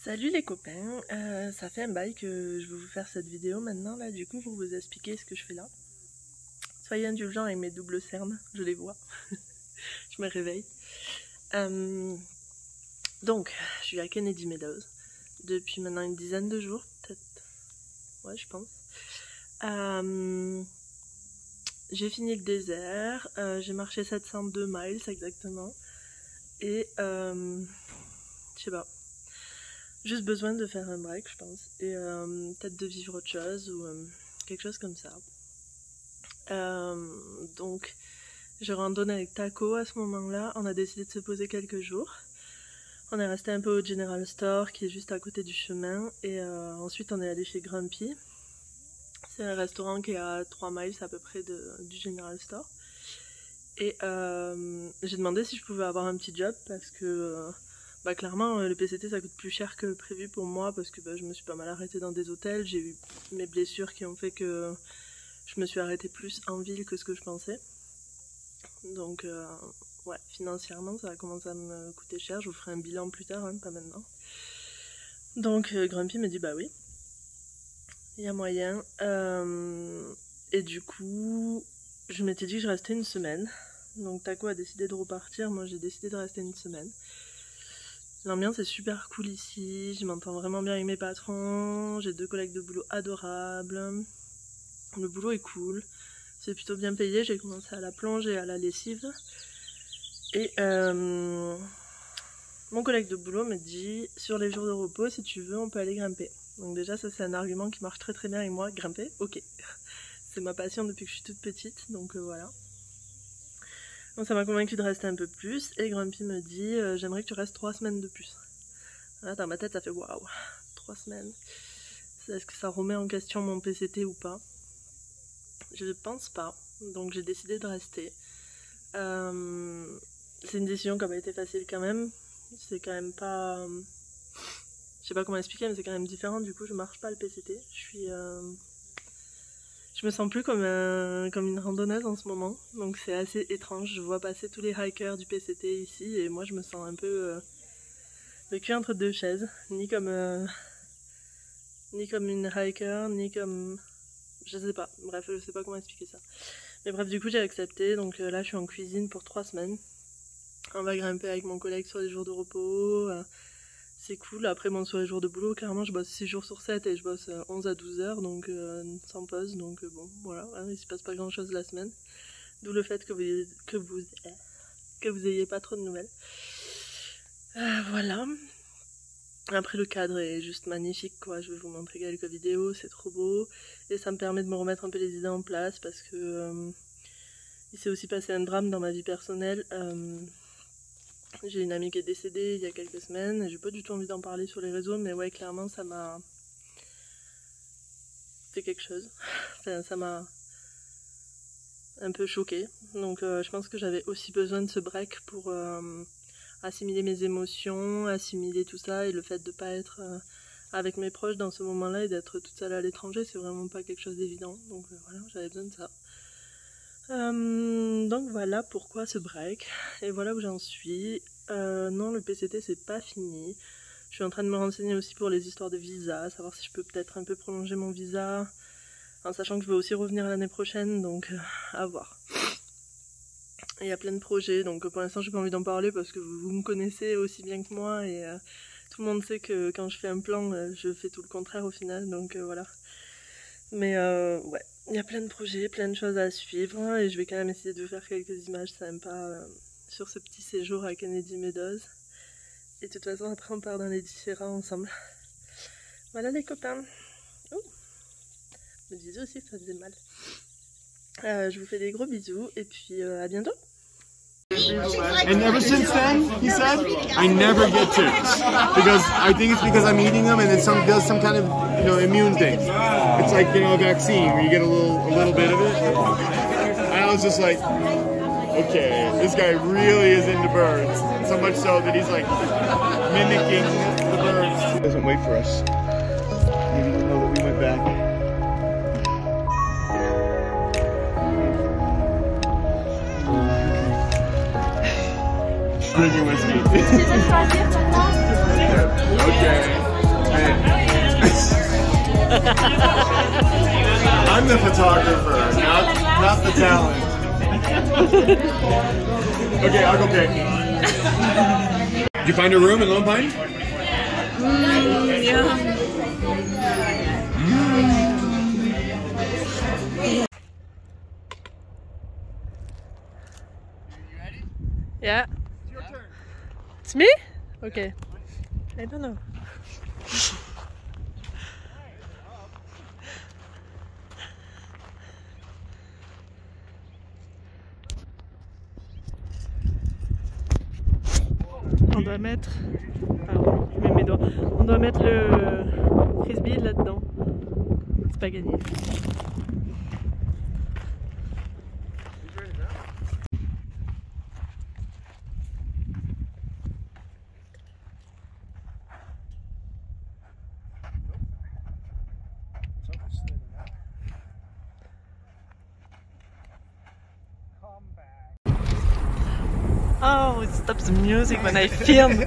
Salut les copains, ça fait un bail que je veux vous faire cette vidéo maintenant là, du coup pour vous expliquer ce que je fais là. Soyez indulgents avec mes doubles cernes, je les vois, je me réveille. Donc, je suis à Kennedy Meadows depuis maintenant une dizaine de jours, peut-être, ouais je pense. J'ai fini le désert, j'ai marché 702 miles exactement, et je sais pas. Juste besoin de faire un break, je pense, et peut-être de vivre autre chose ou quelque chose comme ça. Donc, je randonne avec Taco à ce moment-là. On a décidé de se poser quelques jours. On est resté un peu au General Store qui est juste à côté du chemin, et ensuite on est allé chez Grumpy. C'est un restaurant qui est à 3 miles à peu près du General Store. Et j'ai demandé si je pouvais avoir un petit job parce que clairement le PCT ça coûte plus cher que prévu pour moi parce que je me suis pas mal arrêtée dans des hôtels, j'ai eu mes blessures qui ont fait que je me suis arrêtée plus en ville que ce que je pensais. Donc ouais, financièrement ça va commencer à me coûter cher, je vous ferai un bilan plus tard, hein, pas maintenant. Donc Grumpy me dit bah oui, il y a moyen. Et du coup, je m'étais dit que je restais une semaine. Donc Taco a décidé de repartir, moi j'ai décidé de rester une semaine. L'ambiance est super cool ici, je m'entends vraiment bien avec mes patrons, j'ai 2 collègues de boulot adorables, le boulot est cool, c'est plutôt bien payé, j'ai commencé à la plonge et à la lessive. Et mon collègue de boulot me dit, sur les jours de repos, si tu veux, on peut aller grimper. Donc déjà ça c'est un argument qui marche très très bien avec moi, grimper, ok. C'est ma passion depuis que je suis toute petite, donc voilà. Donc ça m'a convaincu de rester un peu plus, et Grumpy me dit j'aimerais que tu restes 3 semaines de plus. Là dans ma tête ça fait waouh, 3 semaines. Est-ce que ça remet en question mon PCT ou pas? Je ne pense pas, donc j'ai décidé de rester. C'est une décision qui n'a pas été facile quand même, c'est quand même pas... je sais pas comment expliquer mais c'est quand même différent, du coup je marche pas le PCT, je me sens plus comme une randonneuse en ce moment, donc c'est assez étrange. Je vois passer tous les hikers du PCT ici et moi je me sens un peu le cul entre deux chaises, ni comme une hiker, ni comme... je sais pas, bref je sais pas comment expliquer ça. Mais bref du coup j'ai accepté, donc là je suis en cuisine pour 3 semaines. On va grimper avec mon collègue sur les jours de repos. C'est cool, après bon sur les jours de boulot, carrément je bosse 6 jours sur 7 et je bosse 11 à 12 heures, donc sans pause, donc bon voilà, hein, il se passe pas grand chose la semaine. D'où le fait que vous ayez pas trop de nouvelles. Voilà. Après le cadre est juste magnifique quoi, je vais vous montrer quelques vidéos, c'est trop beau. Et ça me permet de me remettre un peu les idées en place parce que il s'est aussi passé un drame dans ma vie personnelle. J'ai une amie qui est décédée il y a quelques semaines et j'ai pas du tout envie d'en parler sur les réseaux, mais ouais clairement ça m'a fait quelque chose, enfin, ça m'a un peu choquée, donc je pense que j'avais aussi besoin de ce break pour assimiler mes émotions, assimiler tout ça, et le fait de pas être avec mes proches dans ce moment là et d'être toute seule à l'étranger c'est vraiment pas quelque chose d'évident, donc voilà, j'avais besoin de ça. Donc voilà pourquoi ce break, et voilà où j'en suis. Non, le PCT c'est pas fini, je suis en train de me renseigner aussi pour les histoires de visa, savoir si je peux peut-être un peu prolonger mon visa, en sachant que je vais aussi revenir l'année prochaine, donc à voir. Il y a plein de projets, donc pour l'instant j'ai pas envie d'en parler parce que vous me connaissez aussi bien que moi, et tout le monde sait que quand je fais un plan, je fais tout le contraire au final, donc voilà. Mais ouais, il y a plein de projets, plein de choses à suivre, et je vais quand même essayer de faire quelques images sympas sur ce petit séjour à Kennedy Meadows. Et de toute façon après on part dans les différents ensemble. Voilà les copains. Ouh, je me disais aussi que ça faisait mal. Je vous fais des gros bisous et puis à bientôt. And ever since then, he said, I never get ticks because I think it's because I'm eating them and it does some kind of immune thing. It's like a vaccine where you get a little bit of it. And I was just like, okay, this guy really is into birds, so much so that he's like mimicking the birds. He doesn't wait for us. He didn't know that we went back. Drinking whiskey. Okay. I'm the photographer, not the talent. Okay, I'll go pick. Did you find a room in Lone Pine? Yeah. Yeah. It's your turn. It's me? Okay. I don't know. On doit mettre... Pardon, je mets mes doigts. On doit mettre le frisbee là-dedans. C'est pas gagné. Oh, it stops the music when I film.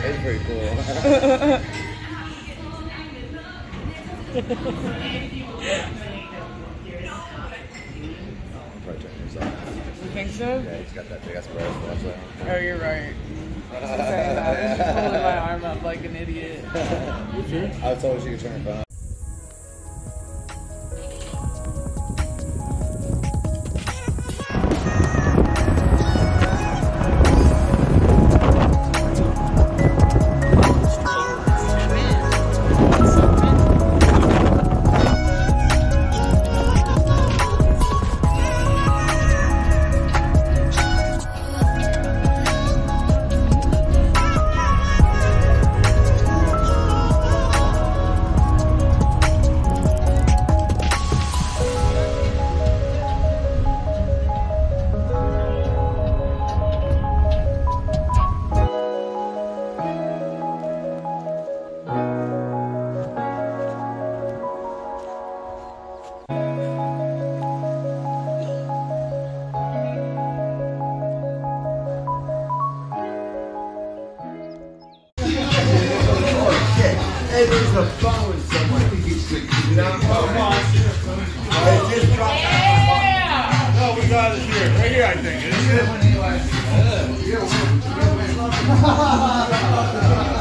It's pretty cool. You think so? Yeah, he's got that big ass breast. Oh, you're right. I was saying that. I was just holding my arm up like an idiot. I was told she could turn her phone on. the phone somewhere. You know? No, we got it here. Right here, I think. Isn't it?